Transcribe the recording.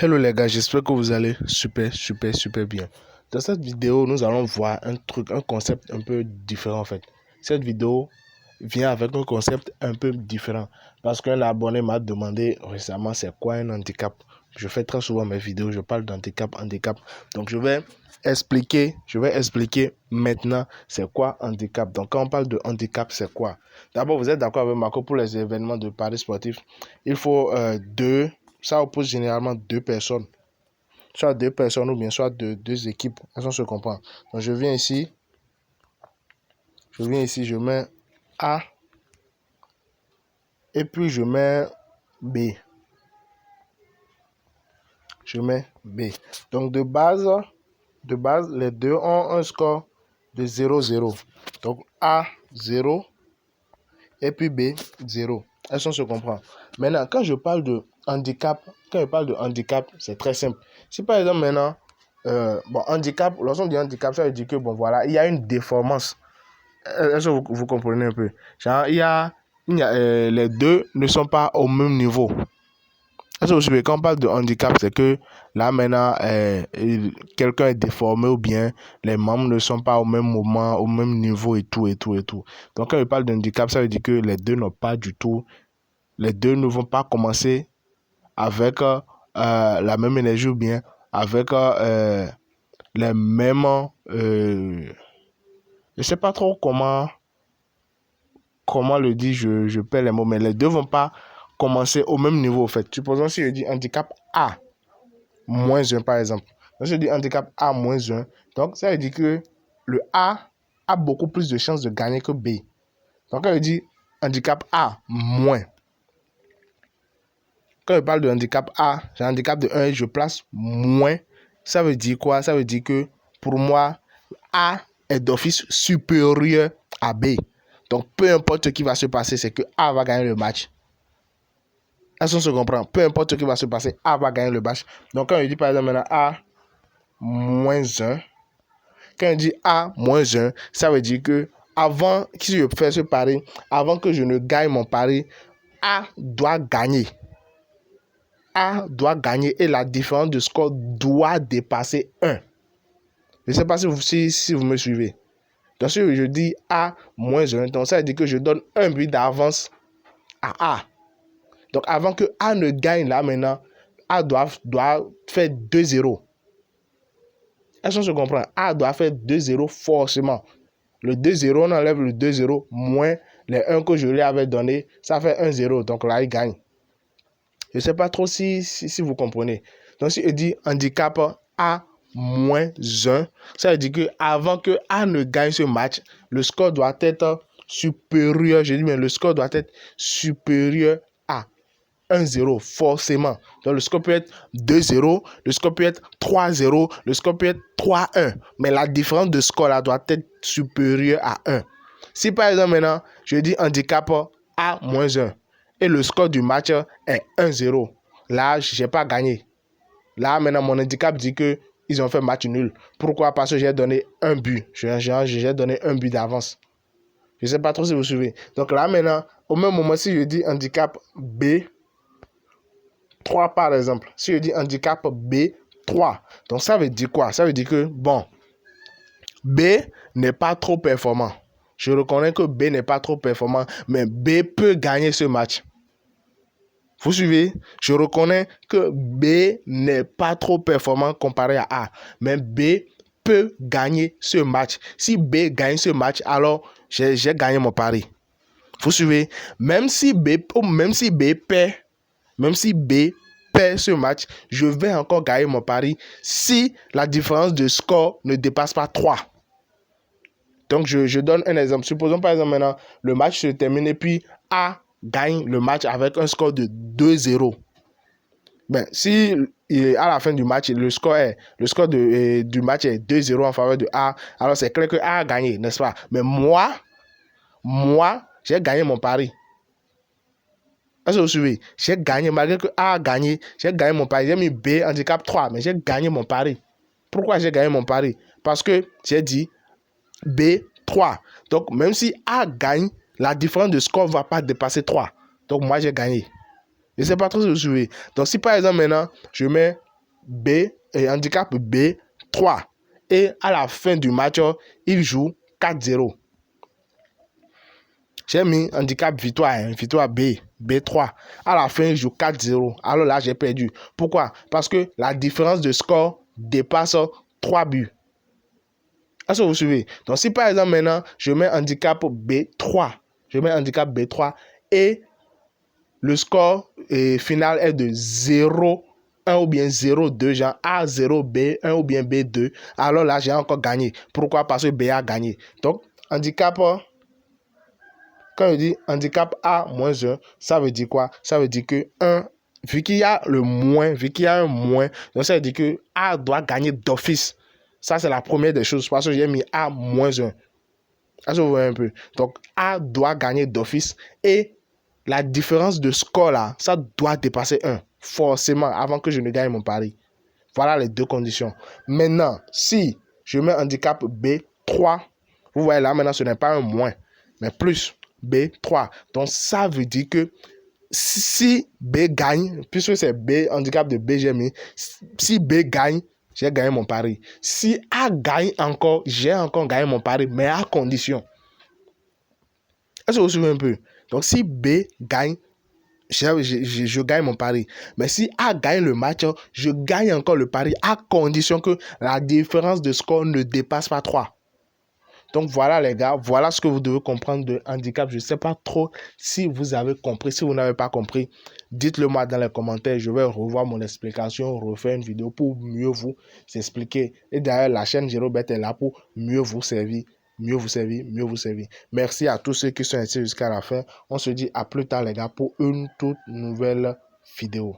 Hello les gars, j'espère que vous allez super bien. Dans cette vidéo, nous allons voir un concept un peu différent en fait. Cette vidéo vient avec un concept un peu différent parce qu'un abonné m'a demandé récemment c'est quoi un handicap. Je fais très souvent mes vidéos, je parle handicap. Donc je vais expliquer maintenant c'est quoi handicap. Donc quand on parle de handicap, c'est quoi? D'abord, vous êtes d'accord avec moi que pour les événements de paris sportifs, il faut ça oppose généralement deux personnes. Soit deux personnes ou bien soit deux équipes. Est-ce qu'on se comprend? Donc je viens ici, je mets A et puis je mets B. Donc de base, les deux ont un score de 0-0. Donc A 0 et puis B 0. Est-ce qu'on se comprend? Maintenant, quand je parle de handicap, c'est très simple. Si par exemple maintenant, handicap, lorsqu'on dit handicap, ça veut dire que bon voilà, il y a une déformance. Est-ce que vous comprenez un peu? Genre, les deux ne sont pas au même niveau. Est-ce que vous suivez? Quand on parle de handicap, c'est que là maintenant, quelqu'un est déformé ou bien les membres ne sont pas au même moment, au même niveau et tout. Donc quand je parle de handicap, ça veut dire que les deux ne vont pas commencer avec la même énergie ou bien avec les mêmes... je ne sais pas trop comment le dire, je perds les mots, mais les deux ne vont pas commencer au même niveau, en fait. Supposons si je dis handicap A, -1 par exemple. Donc, je dis handicap A -1. Donc, ça veut dire que le A a beaucoup plus de chances de gagner que B. Donc, quand je dis handicap A moins, quand je parle de handicap A, j'ai un handicap de 1 et je place moins, ça veut dire quoi? Ça veut dire que pour moi, A est d'office supérieur à B. Donc, peu importe ce qui va se passer, c'est que A va gagner le match. Est-ce qu'on se comprend? Peu importe ce qui va se passer, A va gagner le match. Donc, quand je dis par exemple maintenant A -1, quand je dis A -1, ça veut dire que avant que je fasse ce pari, avant que je ne gagne mon pari, A doit gagner. A doit gagner et la différence de score doit dépasser 1. Je ne sais pas si vous me suivez. Donc, si je dis A -1, donc ça veut dire que je donne un but d'avance à A. Donc, avant que A ne gagne là maintenant, A doit faire 2-0. Est-ce qu'on se comprend? A doit faire 2-0 forcément. Le 2-0, on enlève le 2-0 moins les 1 que je lui avais donné, ça fait 1-0. Donc là, il gagne. Je ne sais pas trop si vous comprenez. Donc, si je dis handicap A -1, ça veut dire qu'avant que A ne gagne ce match, le score doit être supérieur. Je dis bien, le score doit être supérieur à 1-0, forcément. Donc, le score peut être 2-0, le score peut être 3-0, le score peut être 3-1. Mais la différence de score là doit être supérieure à 1. Si par exemple maintenant, je dis handicap A -1 et le score du match est 1-0, là, je n'ai pas gagné. Là, maintenant, mon handicap dit qu'ils ont fait match nul. Pourquoi? Parce que j'ai donné un but. J'ai donné un but d'avance. Je ne sais pas trop si vous suivez. Donc là, maintenant, au même moment, si je dis handicap B 3 par exemple, si je dis handicap B 3, donc ça veut dire quoi? Ça veut dire que, bon, B n'est pas trop performant. Je reconnais que B n'est pas trop performant, mais B peut gagner ce match. Vous suivez? Je reconnais que B n'est pas trop performant comparé à A, mais B peut gagner ce match. Si B gagne ce match, alors j'ai gagné mon pari. Vous suivez? Même si B perd ce match, je vais encore gagner mon pari si la différence de score ne dépasse pas 3. Donc, je donne un exemple. Supposons par exemple maintenant, le match se termine et puis A gagne le match avec un score de 2-0. Ben, si à la fin du match, le score du match est 2-0 en faveur de A, alors c'est clair que A a gagné, n'est-ce pas? Mais moi, j'ai gagné mon pari. Est-ce que vous suivez? J'ai gagné, malgré que A a gagné, j'ai gagné mon pari. J'ai mis B handicap 3, mais j'ai gagné mon pari. Pourquoi j'ai gagné mon pari? Parce que j'ai dit B 3. Donc, même si A gagne, la différence de score ne va pas dépasser 3. Donc, moi, j'ai gagné. Je ne sais pas trop si vous suivez. Donc, si par exemple, maintenant, je mets B et handicap B 3. Et à la fin du match, il joue 4-0. J'ai mis handicap victoire, victoire B, B3. À la fin, il joue 4-0. Alors là, j'ai perdu. Pourquoi? Parce que la différence de score dépasse 3 buts. Est-ce que vous suivez? Donc, si par exemple, maintenant, je mets handicap B3, et le score final est de 0, 1 ou bien 0-2, genre A0, B1 ou bien B2, alors là, j'ai encore gagné. Pourquoi? Parce que B a gagné. Donc, handicap, quand je dis handicap A-1, ça veut dire quoi? Ça veut dire que 1, vu qu'il y a le moins, vu qu'il y a un moins, donc ça veut dire que A doit gagner d'office. Ça, c'est la première des choses, parce que j'ai mis A-1. Est-ce que vous voyez un peu? Donc, A doit gagner d'office et la différence de score là, ça doit dépasser 1, forcément, avant que je ne gagne mon pari. Voilà les deux conditions. Maintenant, si je mets handicap B3, vous voyez là, maintenant, ce n'est pas un moins, mais plus B3. Donc, ça veut dire que si B gagne, puisque c'est B, handicap de B, j'ai mis, si B gagne, j'ai gagné mon pari. Si A gagne encore, j'ai encore gagné mon pari, mais à condition. Est-ce que vous vous souvenez un peu? Donc, si B gagne, je gagne mon pari. Mais si A gagne le match, je gagne encore le pari à condition que la différence de score ne dépasse pas 3. Donc voilà les gars, voilà ce que vous devez comprendre de handicap. Je ne sais pas trop si vous avez compris. Si vous n'avez pas compris, dites-le moi dans les commentaires. Je vais revoir mon explication, refaire une vidéo pour mieux vous expliquer. Et d'ailleurs, la chaîne Girobet est là pour mieux vous servir. Merci à tous ceux qui sont restés jusqu'à la fin. On se dit à plus tard les gars pour une toute nouvelle vidéo.